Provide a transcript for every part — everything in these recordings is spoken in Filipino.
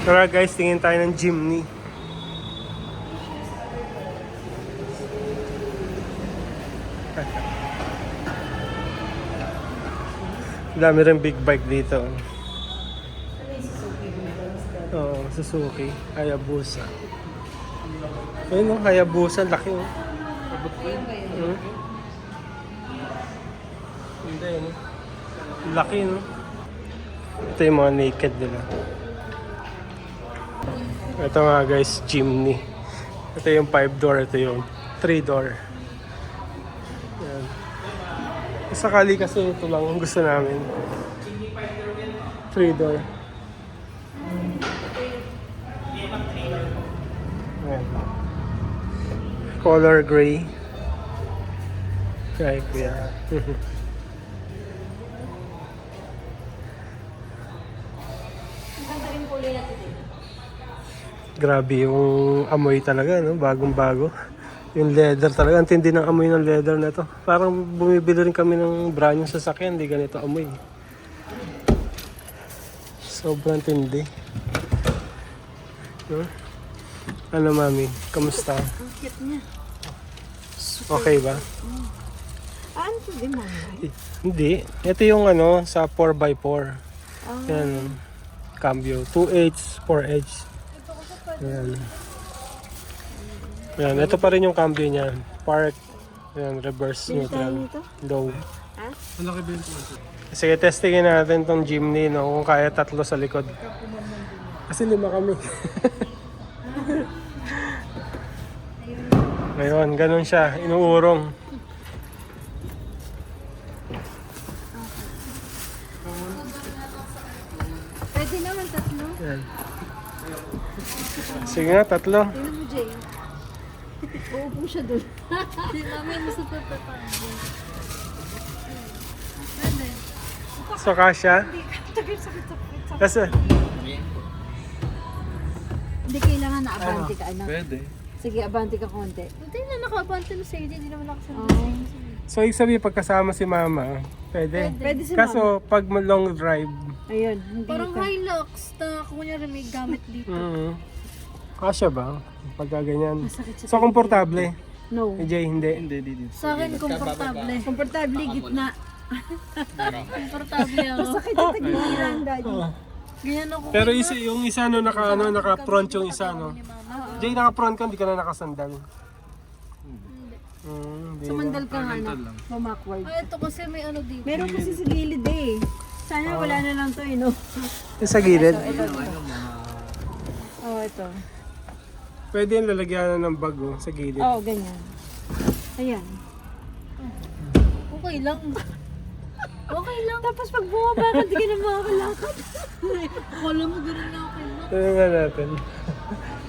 Tara guys, tingin tayo ng Jimny. Dami rin big bike dito. Oo, Suzuki. Hayabusa. Ayun o, Hayabusa. Laki o. Hindi no. Laki no. Ito yung mga naked nila. Ito nga guys, Jimny. Ito yung 5-door, ito yung 3-door. Yan. Sakali kasi ito lang ang gusto namin. 3-door. Yan. Color gray. Kaya kuya. Grabe yung amoy talaga, no? Bagong-bago. Yung leather talaga. Ang tindi ng amoy ng leather na to. Parang bumibili rin kami ng brand yung sasakyan. Hindi ganito amoy. Sobrang tindi. No? Ano, mami? Kamusta? Ang cute niya. Okay ba? Ano to din, mami? Hindi. Ito yung ano, sa 4x4. Ah. Yan. Cambio. 2H, 4H. Yan. Yan. Ito pa rin yung cambio niya. Park. Yan. Reverse neutral. Low. Ha? Malaki ba yung sige, testingin natin tong Jimny, no? Kung kaya 3 sa likod. Kasi 5 kami. Ngayon, ganun siya. Inuurong. Pwede naman 3. Yan. Sige nga, 3. Tingnan mo, Jay. Uupo siya doon. Hindi namin mas natatapagin. Pwede. So, kasya? Sakit. Kasi, Hindi kailangan na abante ka, anak. Pwede. Sige, abante ka konti. Hindi na naka-abante na sa hindi naman nakasama. Oo. so, ibig sabihin, pagkasama si mama, pwede. Pwede si Kaso, pag long drive, Ayun, hindi Parang ka. Hilux na kunyari may gamit dito. kasya ba? Pagka ganyan. Masakit sa So, komportable. No. Eh, Jay, hindi. Hindi. Sa akin, komportable. Komportable, gitna. Komportable ako. Sakit sa tagiliran, daddy. Ganyan ako. Pero yung isa no, naka-front yung isa, no? Jay, naka-front ka, hindi ka na nakasandal. Hindi na. Sumandal ka nga, anak. Mamakward. Ito kasi may ano dito. Meron kasi sa gilid eh. Sana wala na lang to eh, no? Yung sa gilid. Oh, ito. Pwede yung lalagyan ng bag, oh, sa gilid. Oh, ganyan. Ayan. Okay lang. Okay lang. Tapos pag bumaba ka, di ka na makakalakad. Akala mo ganun na okay lang. Tingnan natin.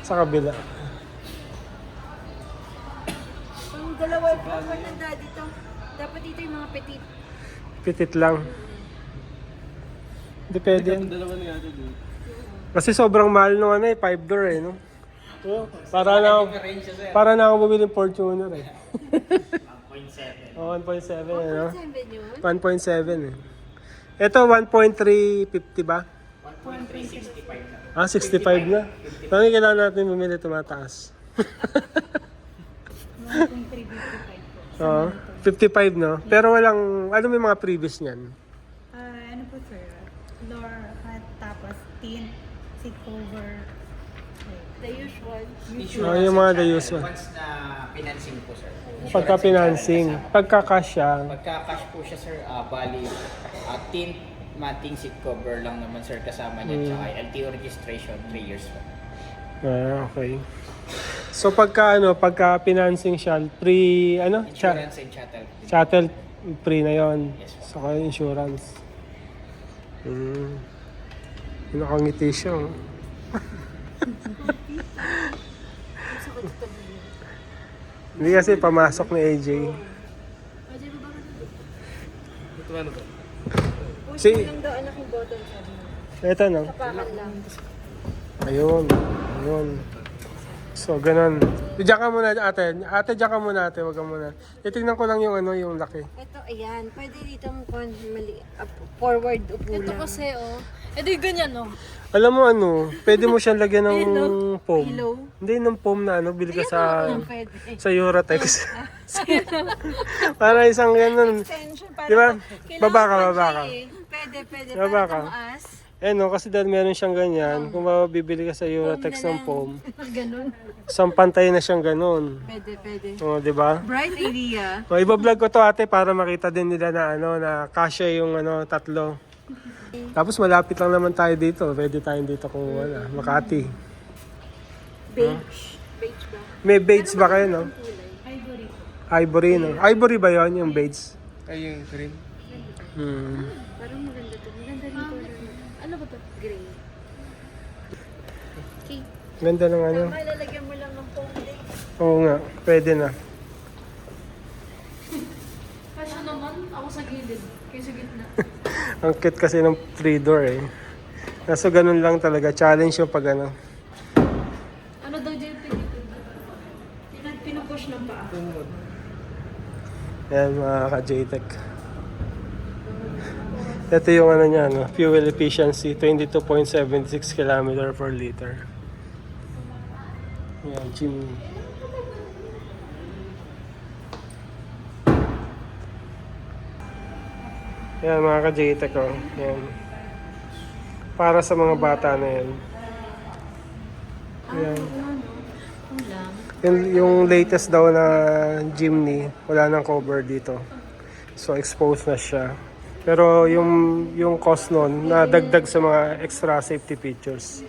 Sa kabila. Ang dalawa yung comfort ng daddy to. Dapat dito yung mga petit. Pitit lang. Depende yan. Dalawa na yata doon. Kasi sobrang mahal nung ano eh, 5-door eh, no? Para na ako bumili ng Fortuner eh. 1.7. Oh, 1.7 eh, no? 7 yun? 1.7 eh. Ito 1.350 ba? 1.365 na. Ah, 65 na? Bakit kailangan natin bumili tumataas? 1.355 po. Oo, 55 no? Pero walang, ano may mga previous niyan? Ano po sir? Floor at tapos tin, seat cover. The usual. Oh, yung mga the usual. Once na financing po sir. Pagka-financing, pagka-cash Pagka-cash po siya sir, bali, tint, mating seat cover lang naman sir kasama niya. Tsaka LTO registration, 3 years po. okay. So pagka-financing siya, pre, Insurance and chattel. chattel pre na yon. Yes, sir. So kaya insurance. Nakangiti siya. Oh. Hindi kasi pamasok ni AJ. Ito ano to? Si, Yung daw anak yung bottle sabi mo. ito no. Tapakan lang. Ayun. So, ganun. Diyan ka muna, ate. Ate, diyan ka muna, ate. Wag ka muna. Titignan ko lang yung ano, yung laki. Ito, ayan. Pwede dito mo forward upo Ito lang. kasi, oh. Ito yung ganyan, oh. Alam mo ano, pwede mo siyang lagyan ng foam. Pillow. Hindi, ng foam na ano, bili ka sa Pwede. sa Eurotex. Para isang ganun. Extension para Di ba? Kailangan Baba ka, pa baba siya ka. eh. Pwede. Baba Para ka. tumaas. Eh no, kasi dahil meron siyang ganyan, kung bibili ka sa Eurotex ng foam, Ganun. isang pantay na siyang ganun. Pwede. O, di ba? Bright idea. O, iba-vlog ko to ate para makita din nila na ano, na kasya yung ano, tatlo. Tapos malapit lang naman tayo dito. Pwede tayong dito kung wala. Makati. Beige. Beige ba? May beige ba kayo, no? Ivory, no? Ivory ba yon yung beige? Ay, yung green. Parang maganda to. Maganda rin color. Ano ba to? Gray. Okay. Ganda ng ano. Lalagyan mo lang ng foam din. Oo nga, pwede na. Kasya naman, ako sa gilid. Kayo sa gitna. Ang cute kasi ng 3-door eh. Kaso ganun lang talaga. Challenge yung pag ano. Ano daw dyan Pinupush ng paa. Yan mga ka-JTEC. Ito yung ano niya, no? Fuel efficiency, 22.76 km per liter. Yan, chimney. Yan mga ka-JTEC, oh. Yan. Para sa mga bata na yan. Yan. Yung latest daw na Jimny, wala nang cover dito. So exposed na siya. Pero yung cost nun, nadagdag sa mga extra safety features.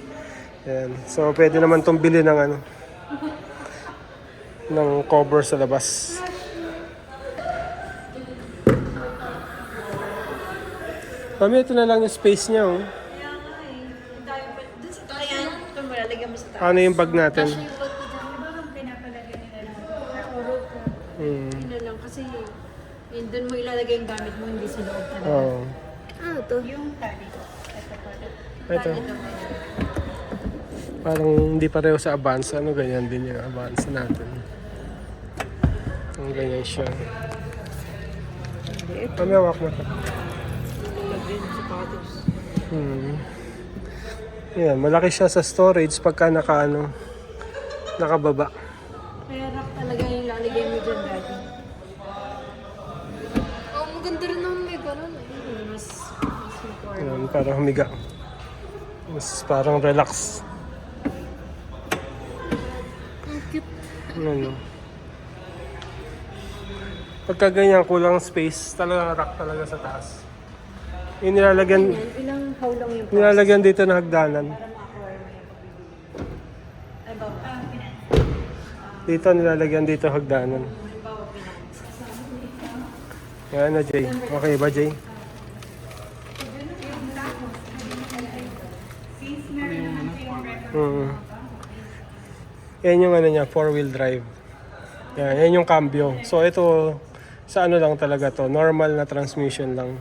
Yan. So pwede naman itong bili ng ano, ng cover sa labas. Mami, ito na lang yung space niya, oh. Doon sa tayan. Ito mo lalagyan mo sa taas. Ano yung bag natin? Yun na lang kasi yun, doon mo ilalagay yung gamit mo, hindi sa loob talaga. Oo. Ito. Yung tali. Ito. Parang hindi pareho sa Avanza. Ano, ganyan din yung Avanza natin. Ang ganyan siya. Mami, hawak mo ito. Yan, malaki siya sa storage pagka nakababa. Kaya rock talaga yung lalagay mo dyan dati. Oh, maganda rin naman may ganun, eh. Mas important. Yan, parang humiga. Mas parang relax. Ang cute. Ano. Pagka ganyan, kulang space, talaga rock talaga sa taas. Yung nilalagyan, Yan, ilang how long yung nilalagyan dito na hagdanan. Dito nilalagyan dito hagdanan. Yan na, Jay. Okay ba, Jay? Yan yung ano niya, 4-wheel drive. Yan yung cambio. So ito, sa ano lang talaga to, normal na transmission lang.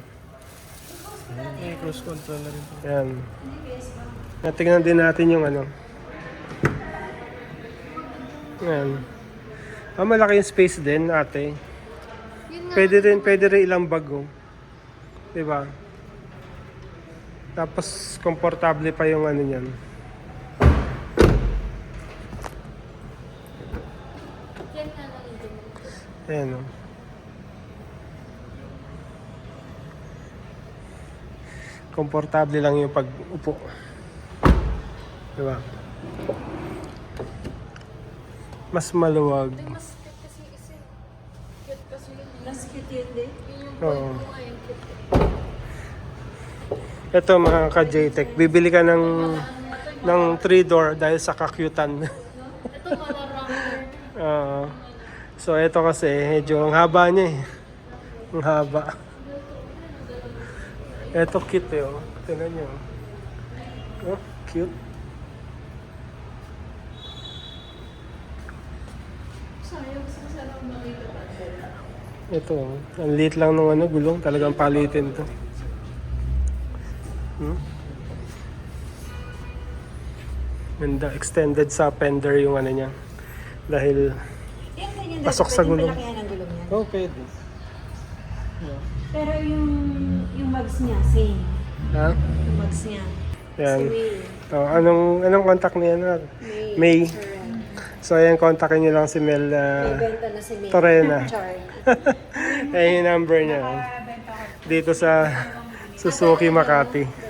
May cruise control na rin. Yan. Natingnan din natin yung ano. Yan. Malaki yung space din, ate. Yun nga. Pwede rin ilang bag, oh. Diba? Tapos, komportable pa yung ano niyan. Yan nga lang ito. Ayan, oh. Komportable lang yung pag-upo. Diba? Mas maluwag. Ito yung mas cute kasi isa. Cute kasi yun. Mas cute yun din. Yun yung Oo. boy ko ngayon, cute. Ito mga ka-JTEC, bibili ka ng 3-door dahil sa kakyutan. Ito malarang. So ito kasi medyo ang haba niya eh. Ang haba. Ito cute eh, oh. Tingnan niyo. Oh, cute. Ito, oh. Ang liit lang ng ano, gulong. Talagang palitin to. Ganda, extended sa fender yung ano niya. Dahil, Yung ganyan Pasok sa gulong. Pwedeng palakihan ang gulong niya. oh, pwede. Pero yung mags niya, same. Ha? Yung mags niya. Yan. Si May. Oh, anong contact niya na? May. Correct. So, ayan, kontakin niyo lang si Mel May benta na si May. Torena. Char. Ayan yung number niya. Dito sa Suzuki Makati.